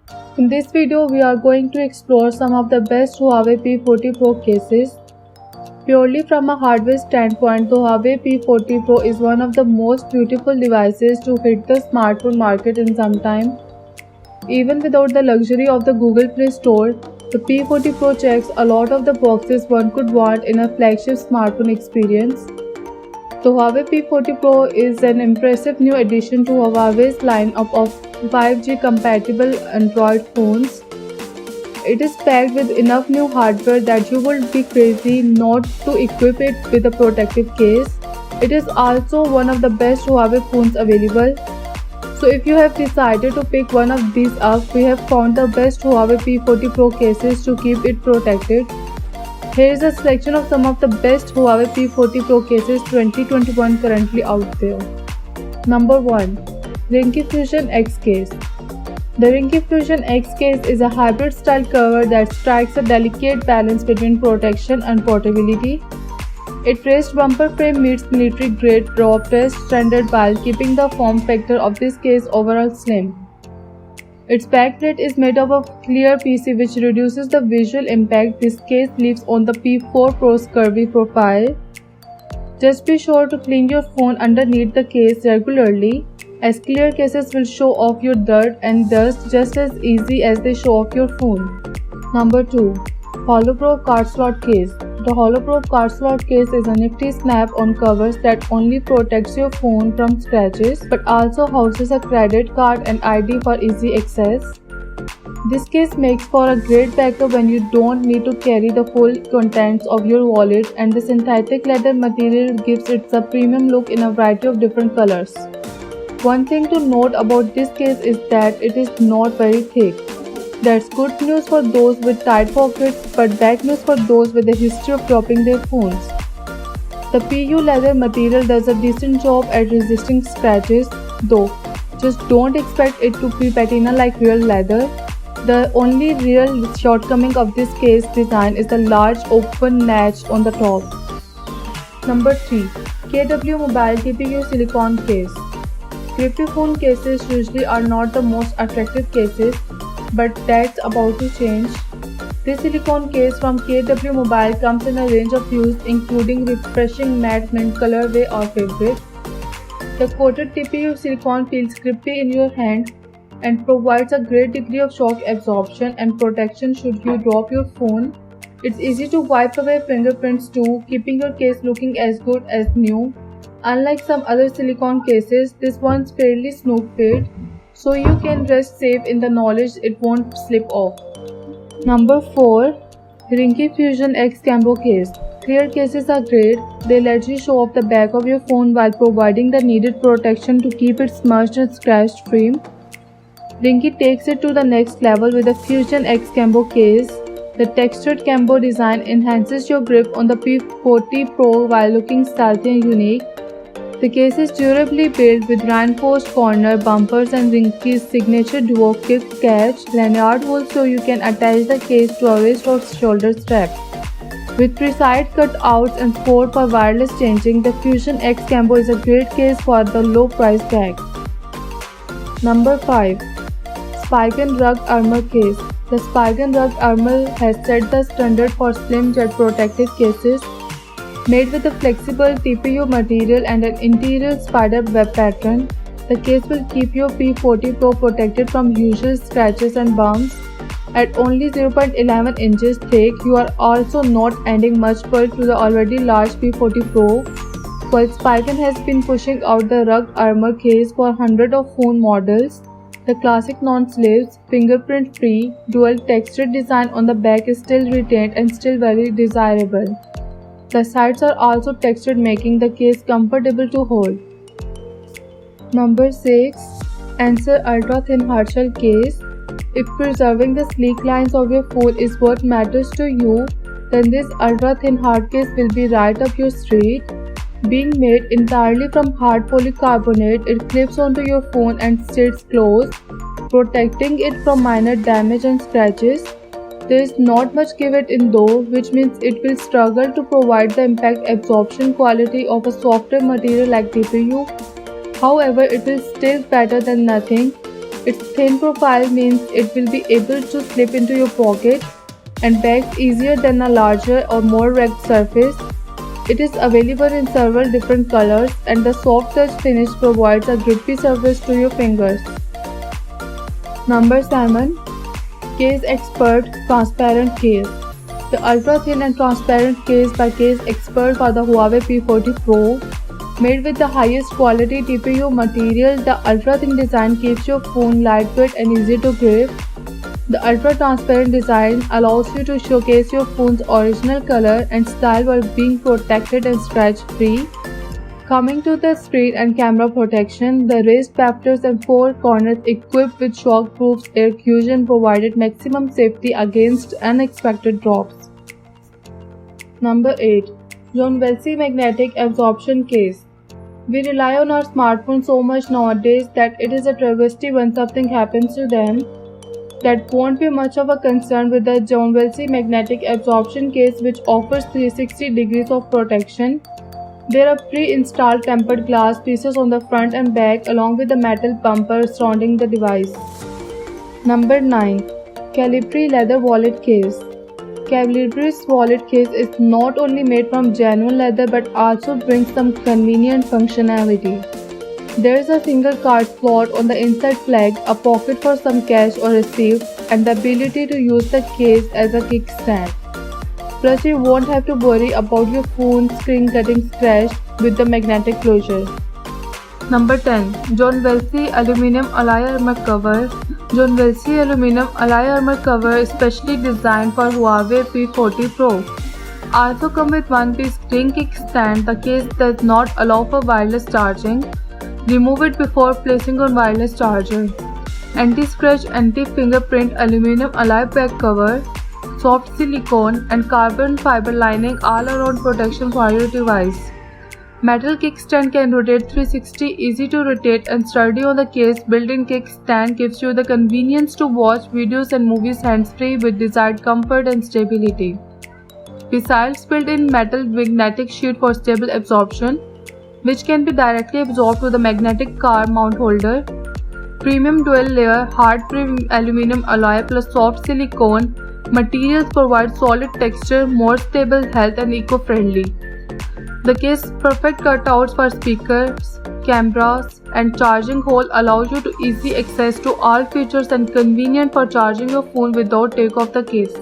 In this video, we are going to explore some of the best Huawei P40 Pro cases. Purely from a hardware standpoint, the Huawei P40 Pro is one of the most beautiful devices to hit the smartphone market in some time. Even without the luxury of the Google Play Store, the P40 Pro checks a lot of the boxes one could want in a flagship smartphone experience. The Huawei P40 Pro is an impressive new addition to Huawei's lineup of 5G compatible Android phones. It is packed with enough new hardware that you would be crazy not to equip it with a protective case. It is also one of the best Huawei phones available. So if you have decided to pick one of these up, we have found the best Huawei P40 Pro cases to keep it protected. Here is a selection of some of the best Huawei P40 Pro cases 2021 currently out there. Number 1. Ringke Fusion X Case. The Ringke Fusion X Case is a hybrid style cover that strikes a delicate balance between protection and portability. Its raised bumper frame meets military grade raw pressed standard while keeping the form factor of this case overall slim. Its backplate is made up of clear PC which reduces the visual impact this case leaves on the P4 Pro's curvy profile. Just be sure to clean your phone underneath the case regularly, as clear cases will show off your dirt and dust just as easy as they show off your phone. Number 2. HoloPro Card Slot Case. The HoloPro Card Slot Case is a nifty snap-on cover that only protects your phone from scratches but also houses a credit card and ID for easy access. This case makes for a great backup when you don't need to carry the full contents of your wallet, and the synthetic leather material gives it a premium look in a variety of different colors. One thing to note about this case is that it is not very thick. That's good news for those with tight pockets, but bad news for those with a history of dropping their phones. The PU leather material does a decent job at resisting scratches, though just don't expect it to be patina like real leather. The only real shortcoming of this case design is the large open latch on the top. Number 3. KW Mobile TPU Silicone Case. Grippy phone cases usually are not the most attractive cases, but that's about to change. This silicone case from KW Mobile comes in a range of hues including refreshing matte mint colorway or favorite. The coated TPU silicone feels grippy in your hand and provides a great degree of shock absorption and protection should you drop your phone. It's easy to wipe away fingerprints too, keeping your case looking as good as new. Unlike some other silicone cases, this one's fairly snook-fit, so you can rest safe in the knowledge it won't slip off. Number 4. Ringke Fusion X Cambo Case. Clear cases are great. They let you show off the back of your phone while providing the needed protection to keep it smudged and scratched free. Ringke takes it to the next level with the Fusion X Cambo case. The textured Cambo design enhances your grip on the P40 Pro while looking stealthy and unique. The case is durably built with reinforced corner bumpers and Ringke's signature duo kick catch lanyard hole so you can attach the case to a wrist or shoulder strap. With precise cutouts and support for wireless changing, the Fusion X Cambo is a great case for the low price tag. Number 5. Spigen Rug Armor Case. The Spigen Rug Armor has set the standard for slim jet protective cases. Made with a flexible TPU material and an interior spider web pattern, the case will keep your P40 Pro protected from usual scratches and bumps. At only 0.11 inches thick, you are also not adding much bulk to the already large P40 Pro. While Spigen has been pushing out the Rug Armor case for hundreds of phone models, the classic non-slips, fingerprint-free, dual textured design on the back is still retained and still very desirable. The sides are also textured, making the case comfortable to hold. Number 6. Acer Ultra Thin Hardshell Case. If preserving the sleek lines of your phone is what matters to you, then this ultra thin hard case will be right up your street. Being made entirely from hard polycarbonate, it clips onto your phone and stays closed, protecting it from minor damage and scratches. There is not much give it in though, which means it will struggle to provide the impact absorption quality of a softer material like TPU. However, it is still better than nothing. Its thin profile means it will be able to slip into your pocket and bags easier than a larger or more rugged surface. It is available in several different colors and the soft touch finish provides a grippy surface to your fingers. Number 7. Case Expert Transparent Case. The ultra thin and transparent case by Case Expert for the Huawei P40 Pro. Made with the highest quality TPU material, the ultra thin design keeps your phone lightweight and easy to grip. The ultra transparent design allows you to showcase your phone's original color and style while being protected and scratch free. Coming to the screen and camera protection, the raised bafflers and four corners equipped with shockproof air cushion provided maximum safety against unexpected drops. Number 8. John Velsey Magnetic Absorption Case. We rely on our smartphones so much nowadays that it is a travesty when something happens to them. That won't be much of a concern with the John Velsey Magnetic Absorption Case, which offers 360 degrees of protection. There are pre-installed tempered glass pieces on the front and back along with the metal bumper surrounding the device. Number 9. Calibri Leather Wallet Case. Calibri's wallet case is not only made from genuine leather but also brings some convenient functionality. There is a single card slot on the inside flag, a pocket for some cash or receipts, and the ability to use the case as a kickstand. Plus, you won't have to worry about your phone screen getting scratched with the magnetic closure. Number 10. John Velsey Aluminum Alloy Armor Cover. John Velsey Aluminum Alloy Armor Cover is specially designed for Huawei P40 Pro. Also come with one-piece ring kickstand. The case does not allow for wireless charging. Remove it before placing on wireless charger. Anti-scratch, anti-fingerprint aluminum alloy back cover, soft silicone and carbon fiber lining all around protection for your device. Metal kickstand can rotate 360, easy to rotate and sturdy on the case. Built-in kickstand gives you the convenience to watch videos and movies hands-free with desired comfort and stability. Besides, built-in metal magnetic sheet for stable absorption, which can be directly absorbed to the magnetic car mount holder. Premium dual-layer hard-free aluminum alloy plus soft silicone materials provide solid texture, more stable health and eco-friendly. The case perfect cutouts for speakers, cameras and charging hole allows you to easy access to all features and convenient for charging your phone without take off the case.